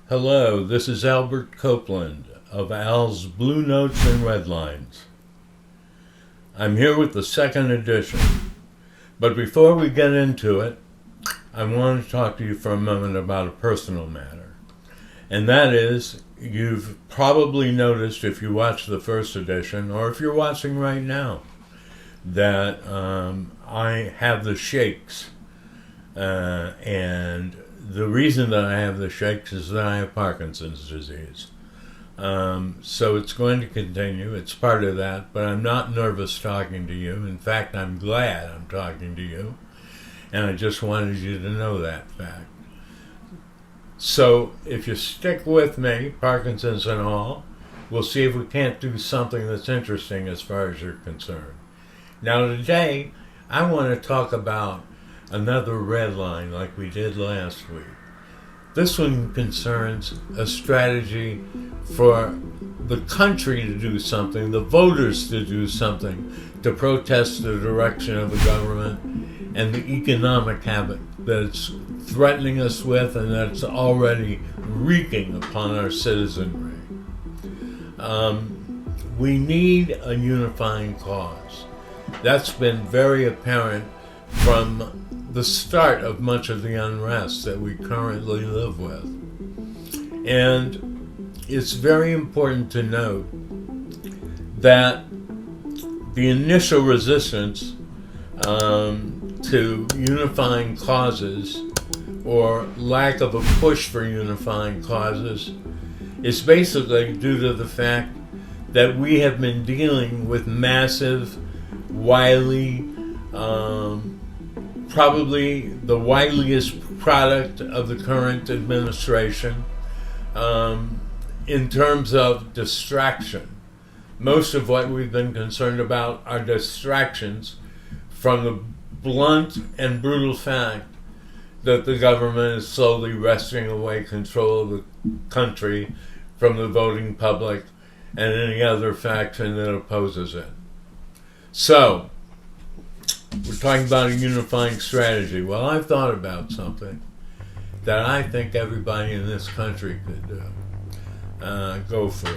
Hello, this is Albert Copland of Al's Blue Notes and Red Lines. I'm here with the second edition, but before we get into it, I want to talk to you for a moment about a personal matter. And that is, you've probably noticed if you watched the first edition, or if you're watching right now, that I have the shakes. And the reason that I have the shakes is that I have Parkinson's disease. So it's going to continue. It's part of that, but I'm not nervous talking to you. In fact, I'm glad I'm talking to you. And I just wanted you to know that fact. So if you stick with me, Parkinson's and all, we'll see if we can't do something that's interesting as far as you're concerned. Now today, I want to talk about another red line like we did last week. This one concerns a strategy for the country to do something, the voters to do something, to protest the direction of the government and the economic habit that it's threatening us with and that's already wreaking upon our citizenry. We need a unifying cause. That's been very apparent from the start of much of the unrest that we currently live with. And it's very important to note that the initial resistance to unifying causes, or lack of a push for unifying causes, is basically due to the fact that we have been dealing with massive, wily, probably the wiliest product of the current administration in terms of distraction. Most of what we've been concerned about are distractions from the blunt and brutal fact that the government is slowly wresting away control of the country from the voting public and any other faction that opposes it. So, we're talking about a unifying strategy. Well, I've thought about something that I think everybody in this country could go for.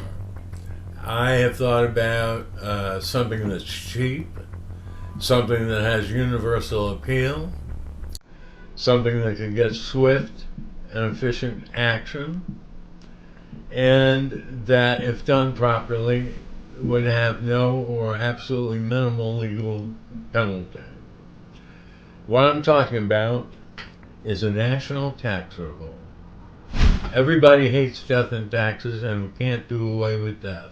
I have thought about something that's cheap, something that has universal appeal, something that can get swift and efficient action, and that, if done properly, would have no or absolutely minimal legal penalty. What I'm talking about is a national tax revolt. Everybody hates death and taxes, and we can't do away with death.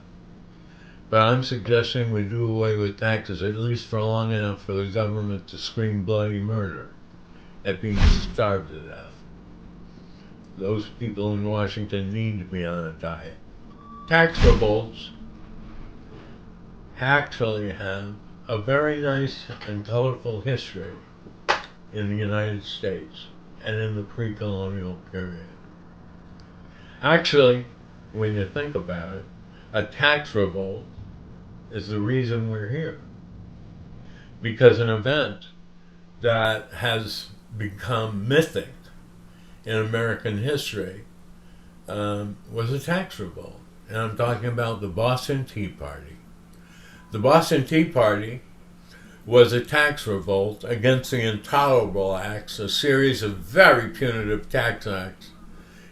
But I'm suggesting we do away with taxes, at least for long enough for the government to scream bloody murder at being starved to death. Those people in Washington need to be on a diet. Tax revolts actually have a very nice and colorful history in the United States and in the pre-colonial period. Actually, when you think about it, a tax revolt is the reason we're here. Because an event that has become mythic in American history was a tax revolt. And I'm talking about the Boston Tea Party. The Boston Tea Party was a tax revolt against the Intolerable Acts, a series of very punitive tax acts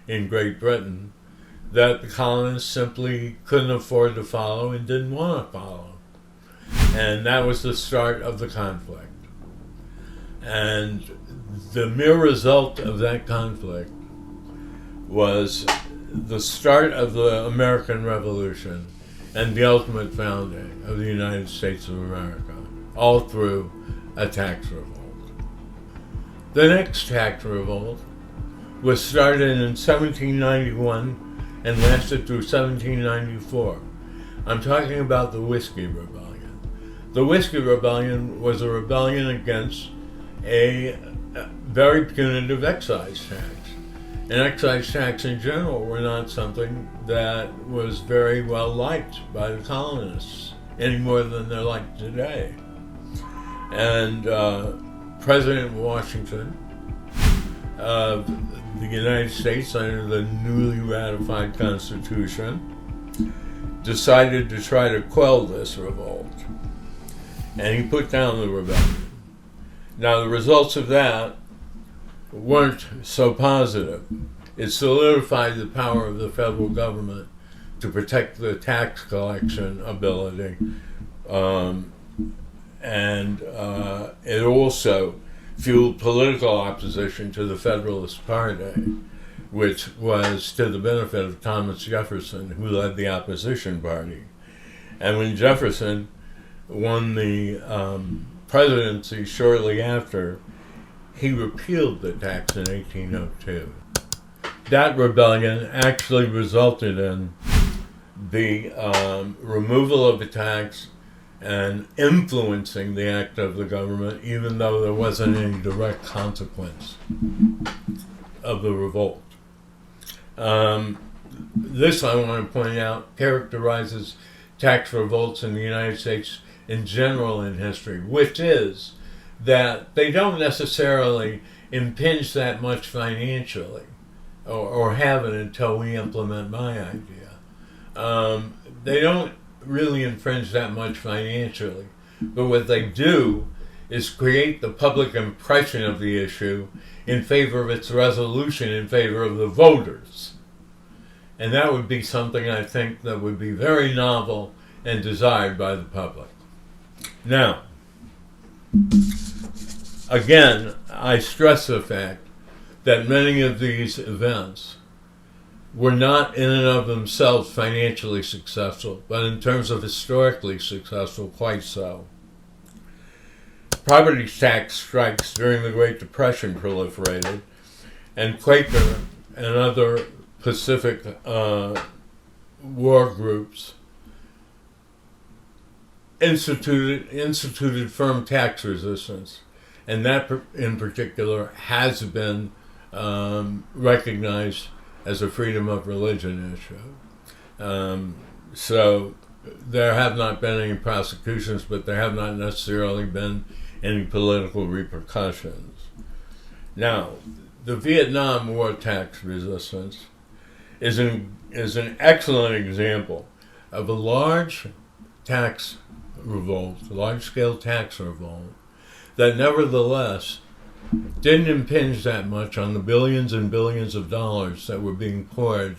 in Great Britain that the colonists simply couldn't afford to follow and didn't want to follow. And that was the start of the conflict. And the mere result of that conflict was the start of the American Revolution and the ultimate founding of the United States of America, all through a tax revolt. The next tax revolt was started in 1791 and lasted through 1794. I'm talking about the Whiskey Rebellion. The Whiskey Rebellion was a rebellion against a very punitive excise tax. And excise tax in general were not something that was very well liked by the colonists, any more than they're liked today. And President Washington of the United States under the newly ratified Constitution, decided to try to quell this revolt. And he put down the rebellion. Now, the results of that weren't so positive. It solidified the power of the federal government to protect the tax collection ability, and it also fueled political opposition to the Federalist Party, which was to the benefit of Thomas Jefferson, who led the opposition party. And when Jefferson won the presidency shortly after, he repealed the tax in 1802. That rebellion actually resulted in the removal of the tax and influencing the act of the government, even though there wasn't any direct consequence of the revolt. This, I want to point out, characterizes tax revolts in the United States in general in history, which is that they don't necessarily impinge that much financially, or haven't until we implement my idea. They don't really infringe that much financially, but what they do is create the public impression of the issue in favor of its resolution in favor of the voters. And that would be something I think that would be very novel and desired by the public. Now, again, I stress the fact that many of these events were not in and of themselves financially successful, but in terms of historically successful, quite so. Property tax strikes during the Great Depression proliferated, and Quaker and other Pacific war groups instituted firm tax resistance, and that in particular has been recognized as a freedom of religion issue. So there have not been any prosecutions, but there have not necessarily been any political repercussions. Now, the Vietnam War tax resistance is an excellent example of a large tax revolt, large-scale tax revolt, that nevertheless didn't impinge that much on the billions and billions of dollars that were being poured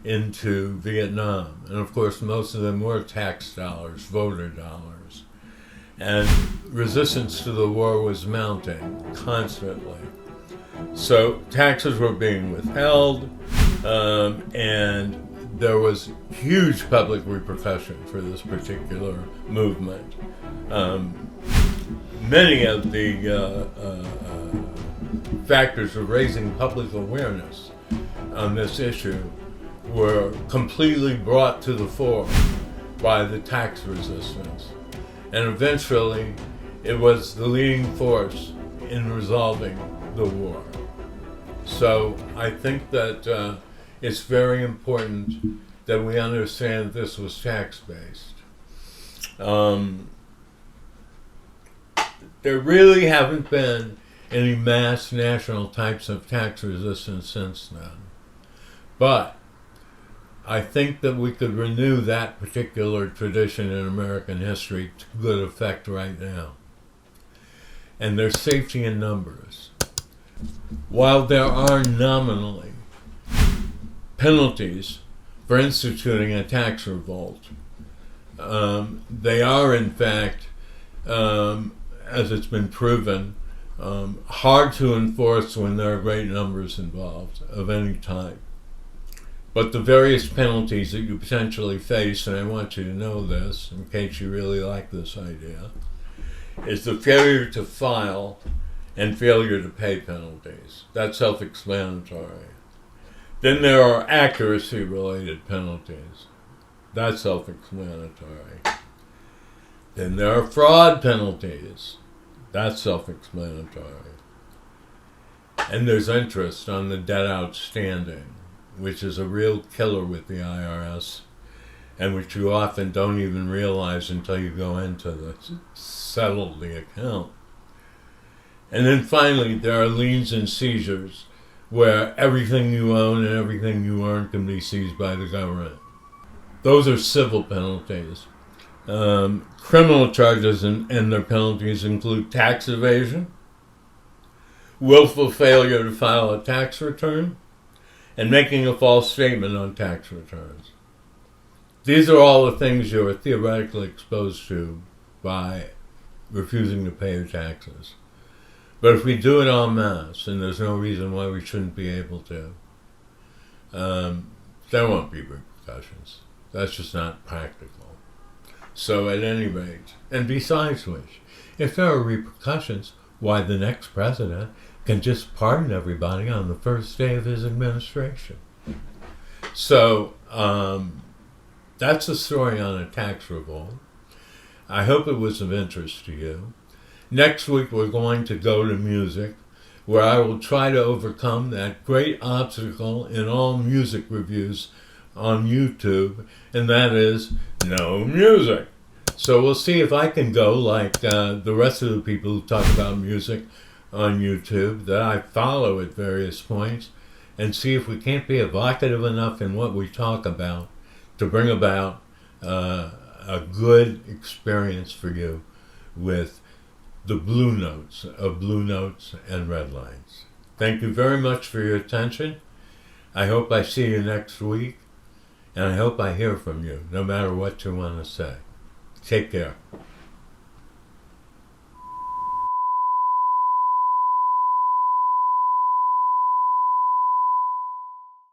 into Vietnam. And of course, most of them were tax dollars, voter dollars. And resistance to the war was mounting constantly. So taxes were being withheld, and there was huge public repercussion for this particular movement. Many of the factors of raising public awareness on this issue were completely brought to the fore by the tax resistance. And eventually, it was the leading force in resolving the war. So I think that it's very important that we understand this was tax-based. There really haven't been any mass national types of tax resistance since then. But I think that we could renew that particular tradition in American history to good effect right now. And there's safety in numbers. While there are nominally penalties for instituting a tax revolt, they are in fact, as it's been proven, hard to enforce when there are great numbers involved of any type. But the various penalties that you potentially face, and I want you to know this in case you really like this idea, is the failure to file and failure to pay penalties. That's self-explanatory. Then there are accuracy-related penalties. That's self-explanatory. Then there are fraud penalties. That's self-explanatory. And there's interest on the debt outstanding, which is a real killer with the IRS, and which you often don't even realize until you go into settle the account. And then finally, there are liens and seizures where everything you own and everything you earn can be seized by the government. Those are civil penalties. Criminal charges and their penalties include tax evasion, willful failure to file a tax return, and making a false statement on tax returns. These are all the things you are theoretically exposed to by refusing to pay your taxes. But if we do it en masse, and there's no reason why we shouldn't be able to, there won't be repercussions. That's just not practical. So at any rate, and besides which, if there are repercussions, why the next president can just pardon everybody on the first day of his administration. So that's the story on a tax revolt. I hope it was of interest to you. Next week we're going to go to music, where I will try to overcome that great obstacle in all music reviews on YouTube, and that is no music. So we'll see if I can go like the rest of the people who talk about music on YouTube that I follow at various points, and see if we can't be evocative enough in what we talk about to bring about a good experience for you with the blue notes of blue notes and red lines. Thank you very much for your attention. I hope I see you next week, and I hope I hear from you, no matter what you want to say. Take care.